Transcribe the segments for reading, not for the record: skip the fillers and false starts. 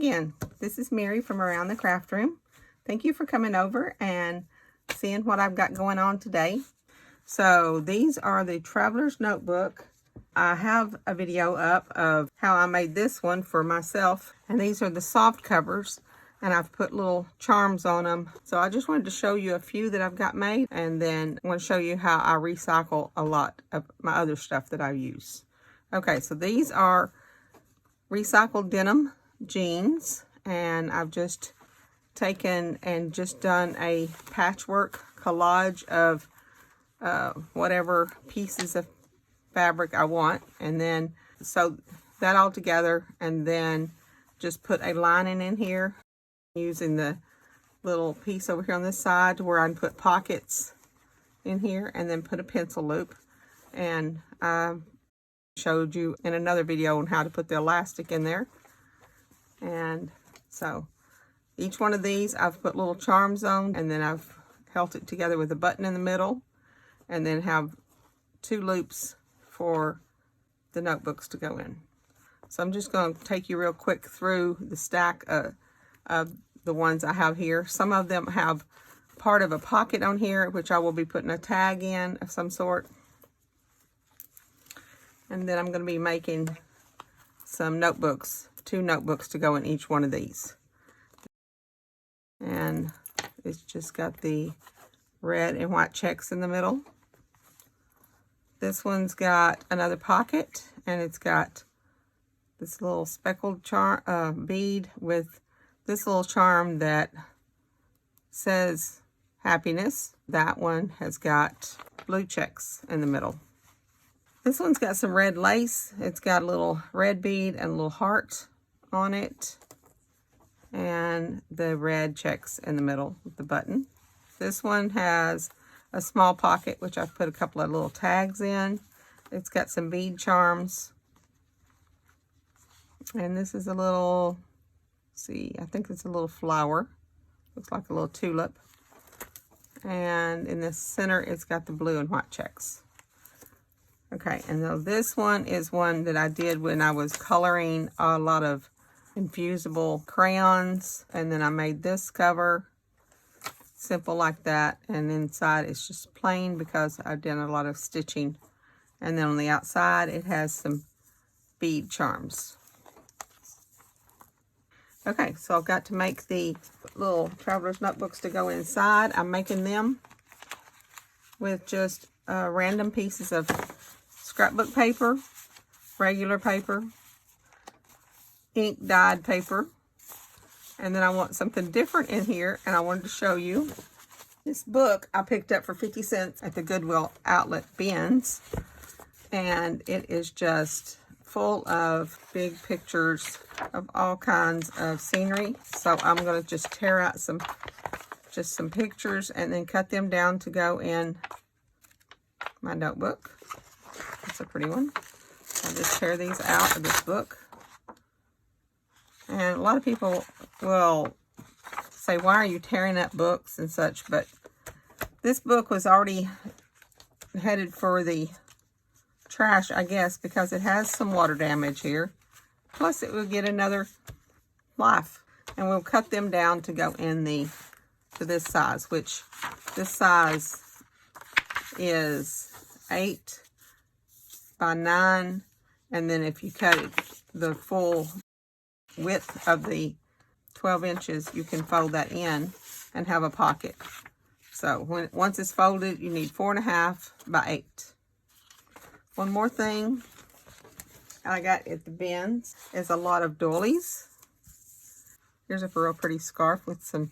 again. This is Mary from Around the Craft Room. Thank you for coming over and seeing what I've got going on today. So these are the Traveler's Notebook. I have a video up of how I made this one for myself. And these are the soft covers. And I've put little charms on them. So I just wanted to show you a few that I've got made. And then I want to show you how I recycle a lot of my other stuff that I use. Okay, so these are recycled denim jeans. And I've just taken and just done a patchwork collage of whatever pieces of fabric I want. And then sew that all together. And then just put a lining in here, using the little piece over here on this side to where I can put pockets in here, and then put a pencil loop. And I showed you in another video on how to put the elastic in there. And so each one of these I've put little charms on, and then I've held it together with a button in the middle, and then have 2 loops for the notebooks to go in. So I'm just going to take you real quick through the stack of the ones I have here. Some of them have part of a pocket on here, which I will be putting a tag in of some sort. And then I'm going to be making some notebooks, 2 notebooks to go in each one of these. And it's just got the red and white checks in the middle. This one's got another pocket, and it's got this little speckled bead with this little charm that says happiness. That one has got blue checks in the middle. This one's got some red lace. It's got a little red bead and a little heart on it, and the red checks in the middle with the button. This one has a small pocket, which I've put a couple of little tags in. It's got some bead charms. And this is a little, see, I think it's a little flower. Looks like a little tulip. And in the center, it's got the blue and white checks. Okay, and now this one is one that I did when I was coloring a lot of infusible crayons. And then I made this cover, simple like that. And inside it's just plain because I've done a lot of stitching. And then on the outside, it has some bead charms. Okay, so I've got to make the little Traveler's Notebooks to go inside. I'm making them with just random pieces of scrapbook paper, regular paper, ink dyed paper, and then I want something different in here, and I wanted to show you. This book I picked up for 50 cents at the Goodwill outlet bins, and it is just full of big pictures of all kinds of scenery. So I'm going to just tear out some pictures and then cut them down to go in my notebook. That's a pretty one. I'll just tear these out of this book. And a lot of people will say, why are you tearing up books and such? But this book was already headed for the trash, I guess, because it has some water damage here. Plus it will get another life. And we'll cut them down to go in to this size, which this size is 8 by 9. And then if you cut it the full width of the 12 inches, you can fold that in and have a pocket. So once it's folded, you need 4.5 by 8. One more thing I got at the bins is a lot of doilies. Here's a real pretty scarf with some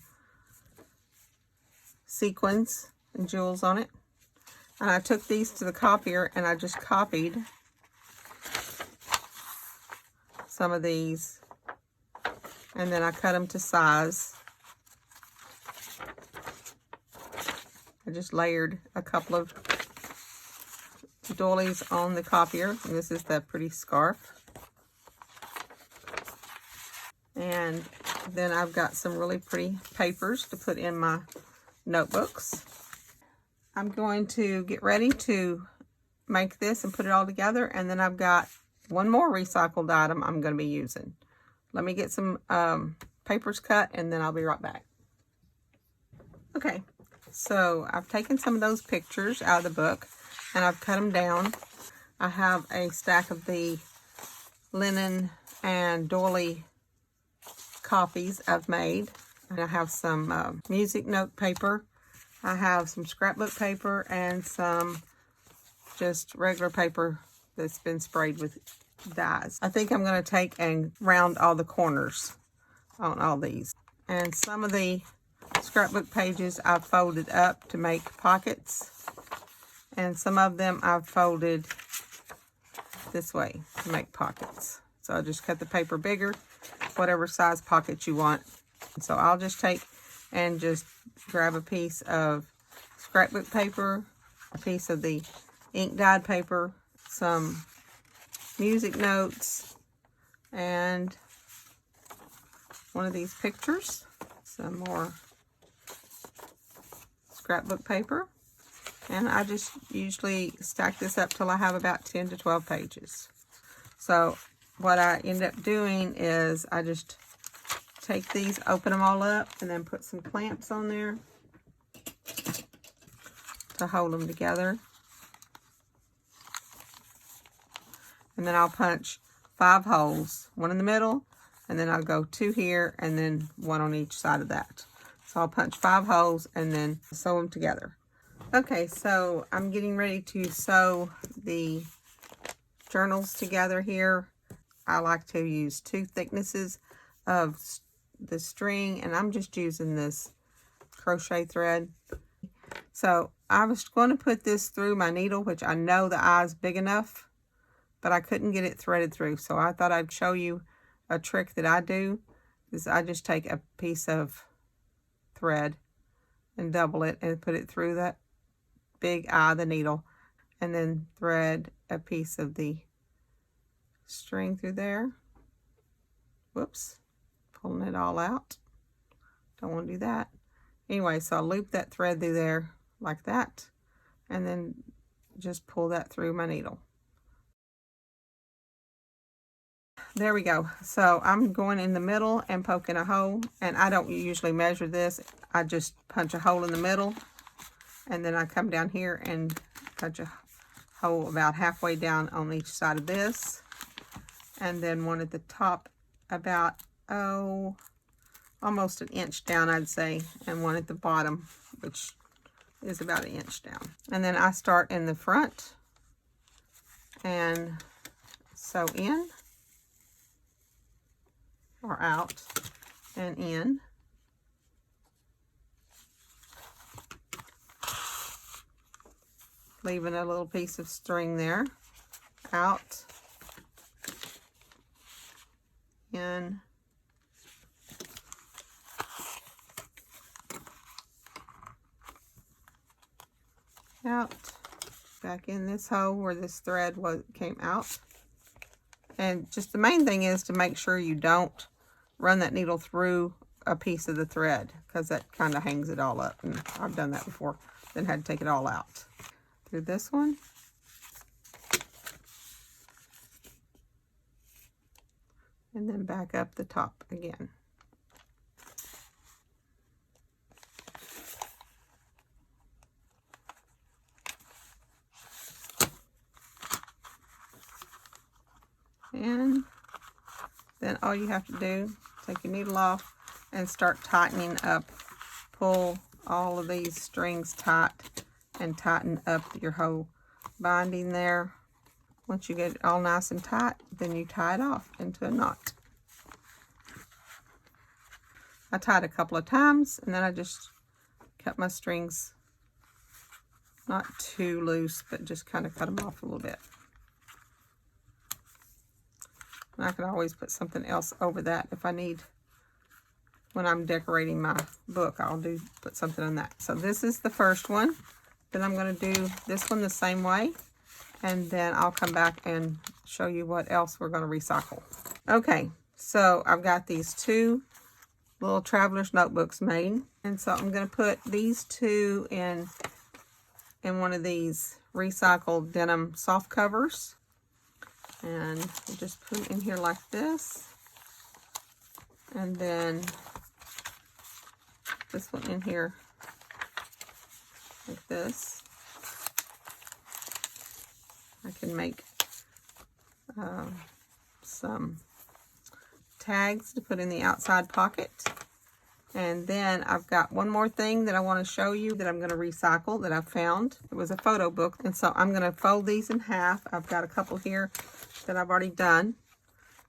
sequins and jewels on it. And I took these to the copier and I just copied some of these. And then I cut them to size. I just layered a couple of doilies on the copier, and this is that pretty scarf. And then I've got some really pretty papers to put in my notebooks. I'm going to get ready to make this and put it all together, and then I've got one more recycled item I'm going to be using. let me get some papers cut, and then I'll be right back. Okay, so I've taken some of those pictures out of the book, and I've cut them down. I have a stack of the linen and doily copies I've made. And I have some music note paper. I have some scrapbook paper and some just regular paper that's been sprayed with dyes. I think I'm going to take and round all the corners on all these. And some of the scrapbook pages I've folded up to make pockets. And some of them I've folded this way to make pockets. So I just cut the paper bigger, whatever size pocket you want. So I'll just take and just grab a piece of scrapbook paper, a piece of the ink dyed paper, some music notes, and one of these pictures, some more scrapbook paper, and I just usually stack this up till I have about 10 to 12 pages. So what I end up doing is I just take these, open them all up, and then put some clamps on there to hold them together. And then I'll punch 5 holes, one in the middle, and then I'll go 2 here, and then 1 on each side of that. So I'll punch 5 holes and then sew them together. Okay, so I'm getting ready to sew the journals together here. I like to use 2 thicknesses of the string, and I'm just using this crochet thread. So I was going to put this through my needle, which I know the eye is big enough, but I couldn't get it threaded through. So I thought I'd show you a trick that I do. Is I just take a piece of thread and double it and put it through that big eye of the needle, and then thread a piece of the string through there. Whoops, pulling it all out. Don't want to do that. Anyway, so I'll loop that thread through there like that, and then just pull that through my needle. There we go. So I'm going in the middle and poking a hole, and I don't usually measure this. I just punch a hole in the middle, and then I come down here and punch a hole about halfway down on each side of this, and then one at the top about, oh, almost an inch down, I'd say, and one at the bottom, which is about an inch down. And then I start in the front and sew in, or out and in. Leaving a little piece of string there, out, in, out, back in this hole where this thread came out. And just the main thing is to make sure you don't run that needle through a piece of the thread, because that kind of hangs it all up, and I've done that before, then had to take it all out. Through this one, and then back up the top again. And then all you have to do, take your needle off and start tightening up. Pull all of these strings tight and tighten up your whole binding there. Once you get it all nice and tight, then you tie it off into a knot. I tied a couple of times, and then I just cut my strings, not too loose, but just kind of cut them off a little bit. And I can always put something else over that if I need. When I'm decorating my book, I'll put something on that. So this is the first one. Then I'm going to do this one the same way, and then I'll come back and show you what else we're going to recycle. Okay, so I've got these 2 little traveler's notebooks made, and so I'm going to put these 2 in one of these recycled denim soft covers, and we'll just put them in here like this. And then this one in here like this. I can make some tags to put in the outside pocket. And then I've got one more thing that I want to show you that I'm going to recycle that I found. It was a photo book, and so I'm going to fold these in half. I've got a couple here that I've already done.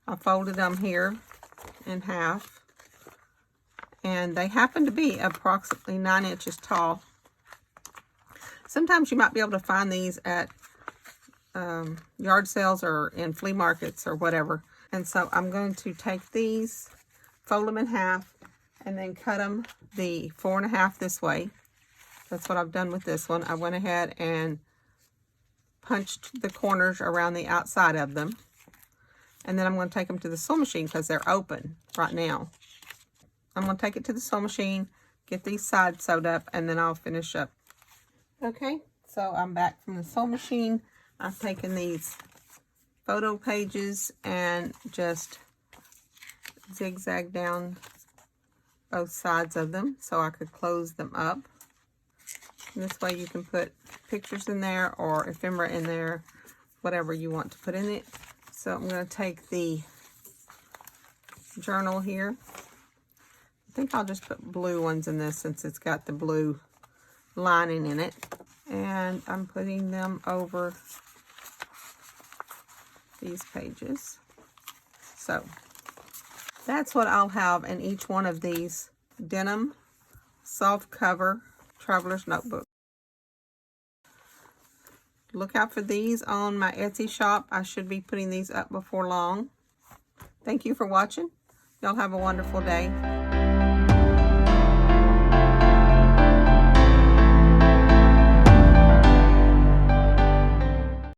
I folded them here in half, and they happen to be approximately 9 inches tall. Sometimes you might be able to find these at yard sales or in flea markets or whatever. And so I'm going to take these, fold them in half, and then cut them the 4.5 this way. That's what I've done with this one. I went ahead and punched the corners around the outside of them. And then I'm going to take them to the sewing machine because they're open right now. I'm going to take it to the sewing machine, get these sides sewed up, and then I'll finish up. Okay, so I'm back from the sewing machine. I've taken these photo pages and just zigzag down both sides of them so I could close them up. And this way you can put pictures in there or ephemera in there, whatever you want to put in it. So I'm going to take the journal here. I think I'll just put blue ones in this since it's got the blue lining in it. And I'm putting them over these pages. So that's what I'll have in each one of these denim soft cover traveler's notebook. Look out for these on my Etsy shop. I should be putting these up before long. Thank you for watching. Y'all have a wonderful day.